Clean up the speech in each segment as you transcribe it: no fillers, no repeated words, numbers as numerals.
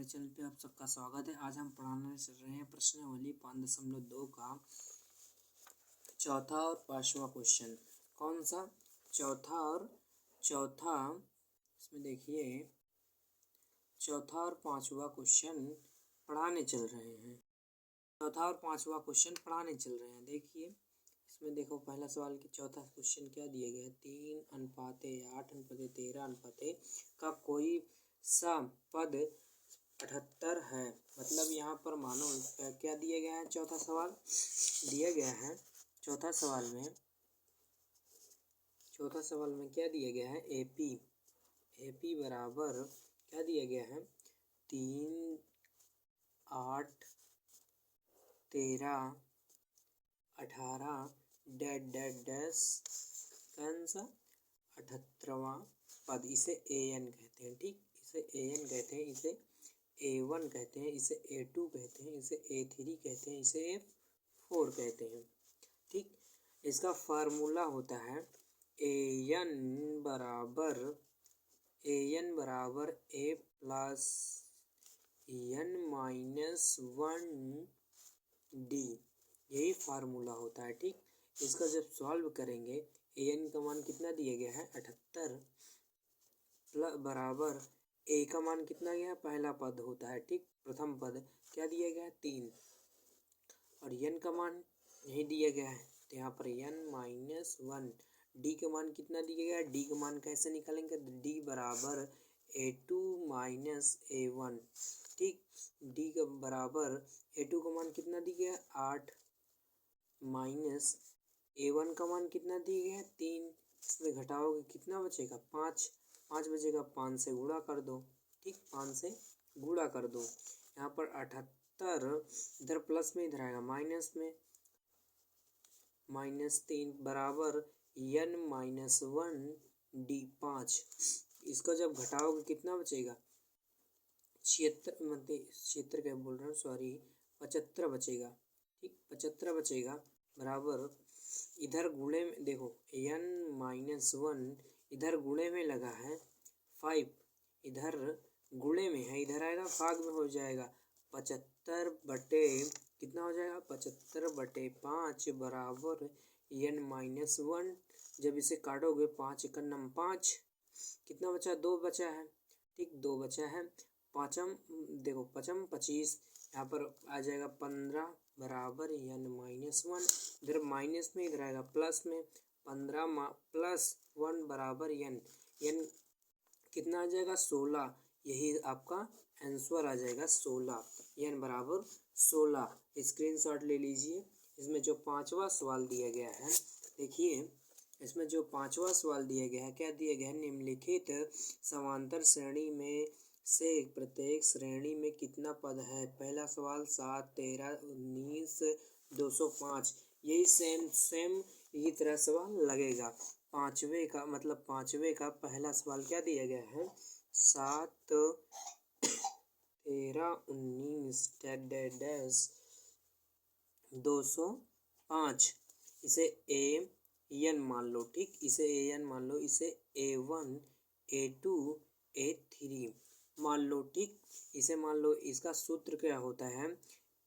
हमारे चैनल पे आप सबका स्वागत है। आज हम पढ़ाने चल रहे हैं प्रश्नावली 5.2 का चौथा और पांचवा क्वेश्चन। कौन सा? चौथा इसमें देखिए, चौथा और पांचवा क्वेश्चन पढ़ाने चल रहे हैं। चौथा और पांचवा क्वेश्चन पढ़ाने चल रहे हैं। देखिए इसमें देखो, पहला सवाल की चौथा क्वेश्चन क्या दिया गया है? 3:8:13 का कोई सा पद 78 है। मतलब यहाँ पर मानो क्या दिया गया है? चौथा सवाल दिया गया है। चौथा सवाल में क्या दिया गया है? एपी बराबर क्या दिया गया है? 3, 8, 13, 18 डैश कौन सा 78वां पद। इसे an कहते हैं। ठीक, इसे an कहते हैं, इसे a1 कहते हैं, इसे a2 कहते हैं, इसे a3 कहते हैं, इसे a4 कहते हैं। ठीक, इसका फार्मूला होता है an बराबर a plus n minus 1d, यही फार्मूला होता है। ठीक, इसका जब सॉल्व करेंगे an का मान कितना दिया गया है? 78 बराबर a का मान कितना गया? पहला पद होता है। ठीक, प्रथम पद क्या दिया गया है? 3, और n का मान यही दिया गया है, तो यहाँ पर n माइनस 1। d का मान कितना दिया गया है? d का मान कैसे निकालेंगे? d बराबर a2 माइनस a1। ठीक, d का बराबर a2 का मान कितना दिया गया है? 8 माइनस a1 का मान कितना दिया गया है? 3। इसमें घटाओगे कितना बचेगा? 5 बचेगा। 5 से गुणा कर दो। ठीक, 5 से गुणा कर दो। यहाँ पर 78 इधर प्लस में, इधर आएगा माइनस में, -3 बराबर n माइनस 1d 5। इसका जब घटाओगे कितना बचेगा? 76 क्या बोल रहा हूँ, सॉरी, 75 बचेगा। ठीक, 75 बचेगा बराबर, इधर गुणे में देखो n माइनस 1 इधर गुणे में लगा है 5, इधर गुणे में है, इधर आएगा भाग में हो जाएगा। 75 बटे कितना हो जाएगा? 75/5 बराबर n माइनस 1। जब इसे काटोगे 5 × 9 5, कितना बचा? 2 बचा है। ठीक, 2 बचा है। पाँचम देखो, 5 25, यहाँ पर आ जाएगा 15 बराबर n माइनस 1। इधर माइनस में, इधर आएगा प्लस में, 15 प्लस 1 बराबर n कितना आ जाएगा? 16। यही आपका आंसर आ जाएगा 16, n बराबर 16। स्क्रीनशॉट ले लीजिए। इसमें जो पांचवा सवाल दिया गया है, देखिए इसमें जो पांचवा सवाल दिया गया है, क्या दिया गया है? निम्नलिखित समांतर श्रेणी में से प्रत्येक श्रेणी में कितना पद है? पहला सवाल 7, 13, 19, 205। यही सेम यही तरह सवाल लगेगा। पांचवे का पहला सवाल क्या दिया गया है? 7, 13, 19 डैश 205। इसे an मान लो। ठीक, इसे an मान लो, इसे a1, a2, a3 मान लो। ठीक, इसे मान लो। इसका सूत्र क्या होता है?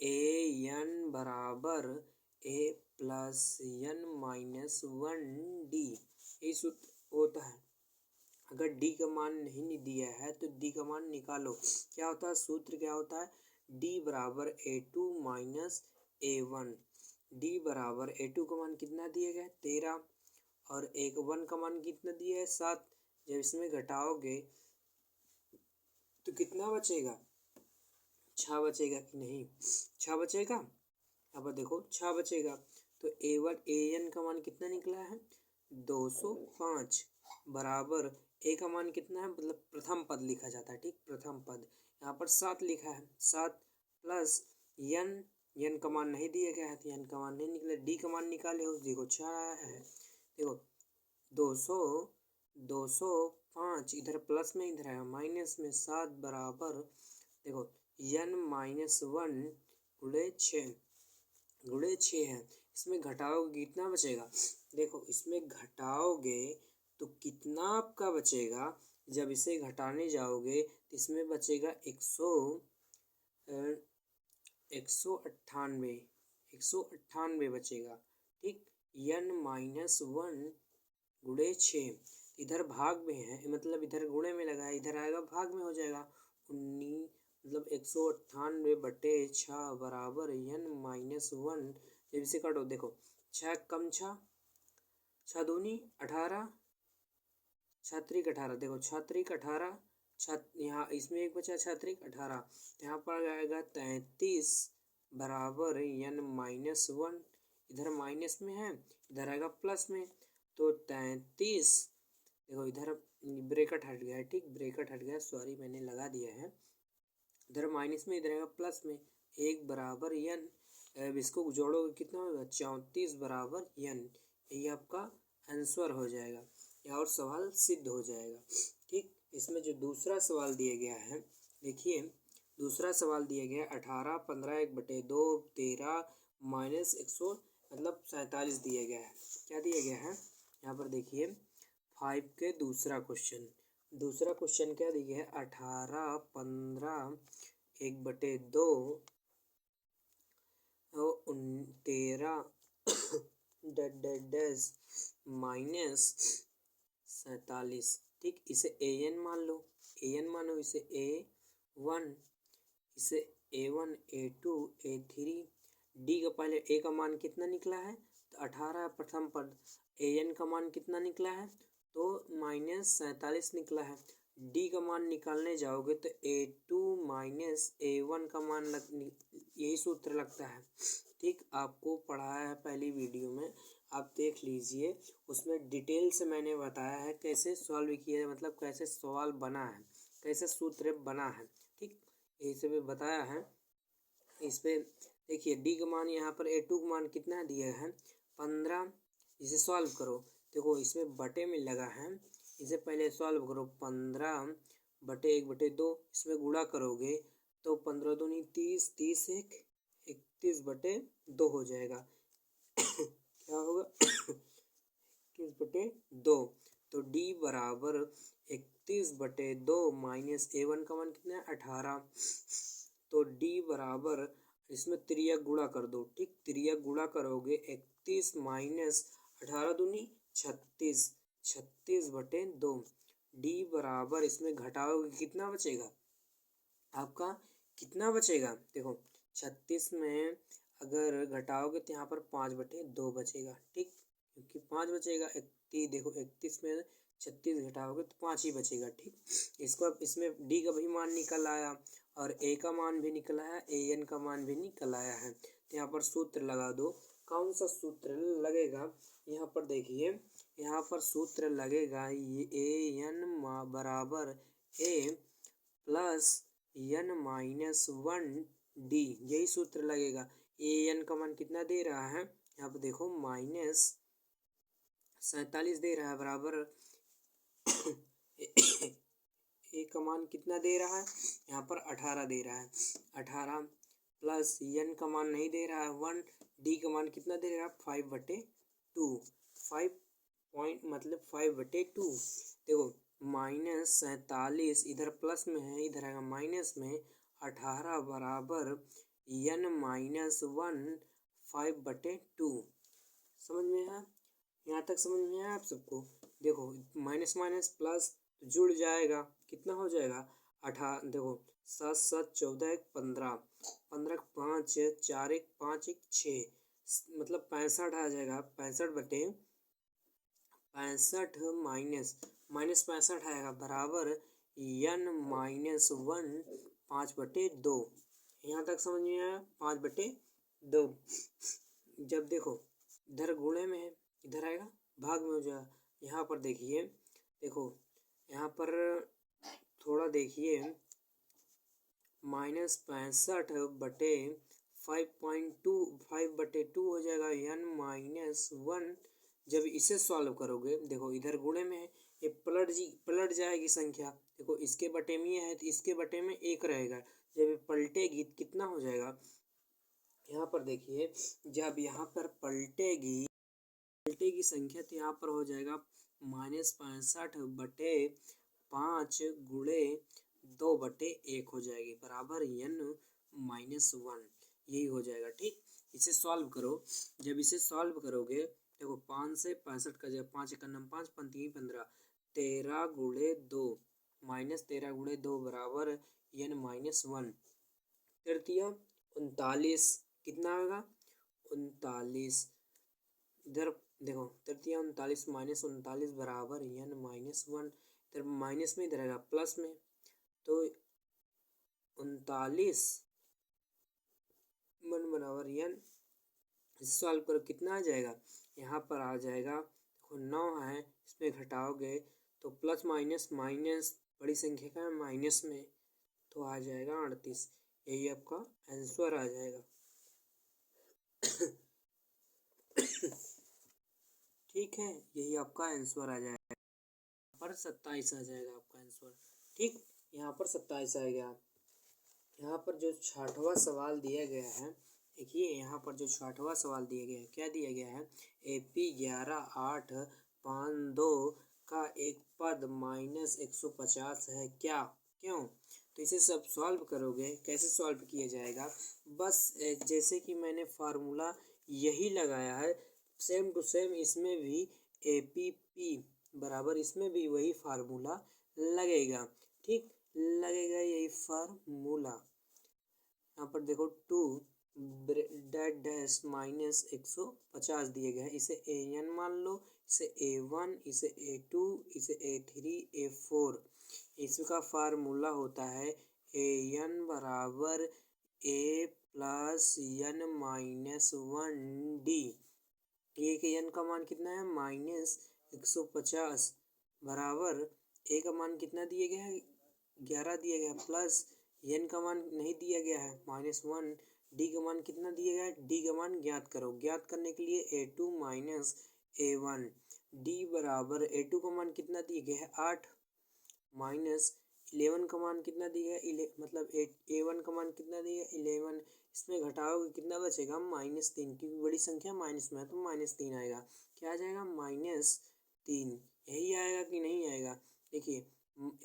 an बराबर a plus n minus 1d, ये सूत्र होता है। अगर d का मान नहीं दिया है तो d का मान निकालो। क्या होता है? सूत्र क्या होता है? d बराबर a2 माइनस a1। d बराबर a2 का मान कितना दिया गया है? 13, और a1 का मान कितना दिया है? 7। जब इसमें घटाओगे तो कितना बचेगा? 6 बचेगा कि नहीं? 6 बचेगा। अब देखो 6 बचेगा, तो an का मान कितना निकला है? 205 बराबर a का मान कितना है? मतलब प्रथम पद लिखा जाता है। ठीक, प्रथम पद यहाँ पर 7 लिखा है। 7 प्लस n का मान नहीं दिया गया है, तो n का मान नहीं निकला। d का मान निकाले हो, देखो 6 आया है। देखो 205 इधर प्लस में, इधर है माइनस में, 7 बराबर देखो n माइनस 1 गुणे 6 है। इसमें घटाओगे कितना बचेगा? देखो इसमें घटाओगे तो कितना आपका बचेगा? जब इसे घटाने जाओगे तो इसमें बचेगा 198 बचेगा। ठीक, n-1 गुणे 6, इधर भाग में है मतलब इधर गुणे में लगा है, इधर आएगा भाग में हो जाएगा। 19 मतलब 198/6 बराबर n-1। जब इसे काटो देखो 6 कम 6, 6 दूनी 18, 6 त्रिक 18, देखो 6 त्रिक 18, यहाँ इसमें एक बचा 6 त्रिक 18, यहाँ पर आएगा 33 बराबर n-1। इधर माइनस में है, इधर आएगा प्लस में, तो 33, देखो इधर ब्रैकेट हट गया है। ठीक, ब्रैकेट हट गया, सॉरी मैंने लगा दिया है। इधर माइनस में, इधर आएगा प्लस में, 1 बराबर n। अब इसको जोड़ोगे कितना होगा, 34 बराबर n। यही आपका आंसर हो जाएगा या और सवाल सिद्ध हो जाएगा। ठीक, इसमें जो दूसरा सवाल दिया गया है, देखिए दूसरा सवाल दिया गया है 18, 15, 1/2, 13 माइनस 100 मतलब 47 दिया गया है। क्या दिया गया है यहाँ पर देखिए 5 के दूसरा क्वेश्चन क्या दिया गया है, 18, 15, 1/2 13 माइनस 47। ठीक, इसे an मान लो, an मानो, इसे a1, इसे a1, a2, a3, d का पहले a का मान कितना निकला है तो 18 प्रथम पद, an का मान कितना निकला है तो -47 निकला है। d का मान निकालने जाओगे तो a2 माइनस a1 का मान यही सूत्र लगता है। ठीक, आपको पढ़ाया है पहली वीडियो में, आप देख लीजिए, उसमें डिटेल से मैंने बताया है कैसे सॉल्व किया है, मतलब कैसे सवाल बना है, कैसे सूत्र बना है। ठीक, यही सब बताया है। इस पे देखिए डी का मान, यहाँ पर a2 का मान कितना दिया है 15। इसे सॉल्व करो, देखो इसमें बटे में लगा है, इसे पहले सॉल्व करो। 15/1/2, इसमें गुणा करोगे तो 15 दूनी 30, 30 1 31/2 हो जाएगा। क्या होगा 31/2, तो d बराबर 31/2 माइनस a1 का मान कितना है 18, तो d बराबर, इसमें त्रियक गुणा कर दो। ठीक, त्रियक गुणा करोगे 31 माइनस 18 दूनी 36, 36/2, d बराबर, इसमें घटाओगे कितना बचेगा आपका, कितना बचेगा देखो 36 में अगर घटाओगे तो यहाँ पर 5/2 बचेगा। ठीक, क्योंकि 5 बचेगा, 31 देखो 31 में 36 घटाओगे तो 5 ही बचेगा। ठीक, इसको इसमें डी का भी मान निकल आया और ए का मान भी निकल आया, an का मान भी निकल आया है। तो यहाँ पर सूत्र लगा दो, कौन सा सूत्र लगेगा यहाँ पर देखिए, यहाँ पर सूत्र लगेगा ये an बराबर a प्लस n-1 d, यही सूत्र लगेगा। an का मान कितना दे रहा है यहाँ पर देखो -47 दे रहा है, बराबर ए का मान कितना दे रहा है यहाँ पर 18 दे रहा है, 18 प्लस n का मान नहीं दे रहा है 1, d का मान कितना दे रहा है 5/2, 5 पॉइंट मतलब 5/2। देखो -47 इधर प्लस में है, इधर आएगा माइनस में, 18 बराबर n-1 5/2। समझ में है, यहाँ तक समझ में है आप सबको। देखो माइनस माइनस प्लस जुड़ जाएगा, कितना हो जाएगा 18, देखो 7 7 14 1 15, 15 5 4 1 5 1 6, मतलब 65 आ जाएगा। 65/65 माइनस 65 आएगा बराबर n-1 5/2। यहाँ तक समझ में आया 5/2। जब देखो इधर गुणे में है, इधर आएगा भाग में हो जाएगा। यहाँ पर देखिए, देखो यहाँ पर थोड़ा देखिए, -65/5.2 हो जाएगा n-1। जब इसे सॉल्व करोगे, देखो इधर गुणे में है, ये पलट जाएगी संख्या। देखो इसके बटे में है तो इसके बटे में 1 रहेगा, जब ये पलटेगी कितना हो जाएगा यहाँ पर देखिए, जब यहाँ पर पलटेगी संख्या तो यहाँ पर हो जाएगा -65/5 5 गुणे 2/1 हो जाएगी बराबर n-1 यही हो जाएगा। ठीक, इसे सॉल्व करो। जब इसे सॉल्व करोगे देखो 5 से 65 का जब 5 1 5 5 3 15 13 गुणे 2 -13 गुणे 2 बराबर n-1 तृतीया 39 कितना होगा 39 इधर देखो तृतीया 39 -39 बराबर n-1 इधर माइनस में इधर आएगा प्लस में तो 39 1 बराबर n सॉल्व करो कितना आ जाएगा यहाँ पर आ जाएगा देखो 9 है इसमें घटाओगे तो प्लस माइनस माइनस बड़ी संख्या का माइनस में तो आ जाएगा 38 यही आपका आंसर आ जाएगा। ठीक है यही आपका आंसर आ जाएगा। यहाँ पर 27 आ जाएगा आपका आंसर। ठीक यहाँ पर 27 आ गया। यहाँ पर जो 6वां सवाल दिया गया है देखिए यहाँ पर जो 6वां सवाल दिया गया है क्या दिया गया है AP 11,852 का एक पद -150 है क्या क्यों। तो इसे सब सॉल्व करोगे कैसे सॉल्व किया जाएगा बस जैसे कि मैंने फार्मूला यही लगाया है सेम टू सेम इसमें भी APP बराबर इसमें भी वही फार्मूला लगेगा। ठीक लगेगा यही फार्मूला। यहाँ पर देखो 2 डैश माइनस 150 दिए गए हैं इसे AN मान लो इसे A1 इसे A2 इसे A3 A4 इसका फार्मूला होता है AN बराबर A प्लस n-1D। एक n का मान कितना है -150 बराबर a का मान कितना दिया गया है 11 दिया गया प्लस n का मान नहीं दिया गया है -1 d का मान कितना दिया गया है d का मान ज्ञात करो। ज्ञात करने के लिए A2 माइनस A1 d बराबर A2 का मान कितना दिया गया है 8 माइनस 11 का मान कितना दिया है मतलब A1 का मान कितना दिया है 11 इसमें घटाओगे कितना बचेगा -3 क्योंकि बड़ी संख्या माइनस में है तो -3 आएगा। क्या आ जाएगा -3 यही आएगा कि नहीं आएगा। देखिए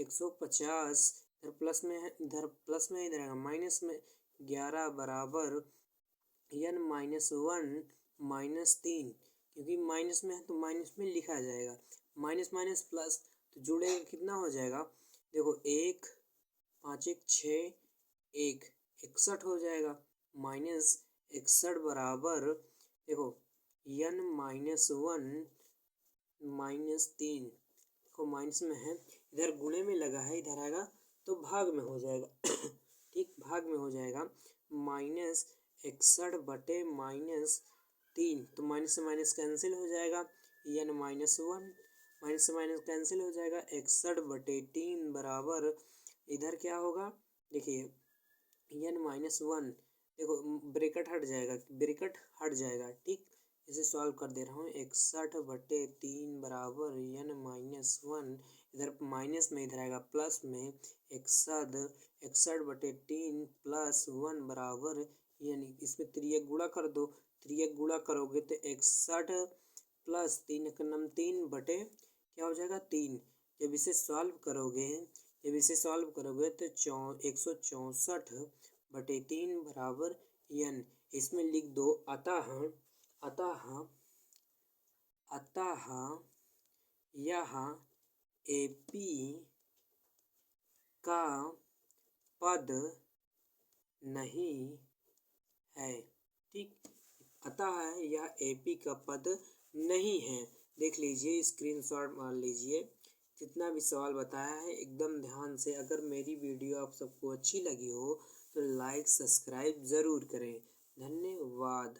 150 इधर प्लस में है इधर प्लस में इधर आएगा माइनस में 11 बराबर n-1 -3 क्योंकि माइनस में है तो माइनस में लिखा जाएगा माइनस माइनस प्लस तो जुड़ेगा कितना हो जाएगा देखो 1 5 1 6 1 61 हो जाएगा -61 बराबर देखो n-1 -3 को माइनस में है इधर गुणे में लगा है इधर आएगा तो भाग में हो जाएगा। ठीक भाग में हो जाएगा -61 बटे -3 तो माइनस से माइनस कैंसिल हो जाएगा n-1 माइनस से माइनस कैंसिल हो जाएगा 61/3 बराबर इधर क्या होगा देखिए n-1 देखो ब्रैकेट हट जाएगा। ठीक इसे सॉल्व कर दे रहा हूँ 61/3 बराबर n-1 इधर माइनस में इधर आएगा प्लस में 61/3 प्लस 1 बराबर यानी इसमें त्रियक गुणा कर दो। त्रियक गुणा करोगे तो 61 प्लस 3 3 बटे क्या हो जाएगा 3। जब इसे सॉल्व करोगे तो 164/3 बराबर n इसमें लिख दो अतः यह AP का पद नहीं है। ठीक अतः यह AP का पद नहीं है। देख लीजिए स्क्रीनशॉट मार लीजिए जितना भी सवाल बताया है एकदम ध्यान से। अगर मेरी वीडियो आप सबको अच्छी लगी हो तो लाइक सब्सक्राइब ज़रूर करें। धन्यवाद।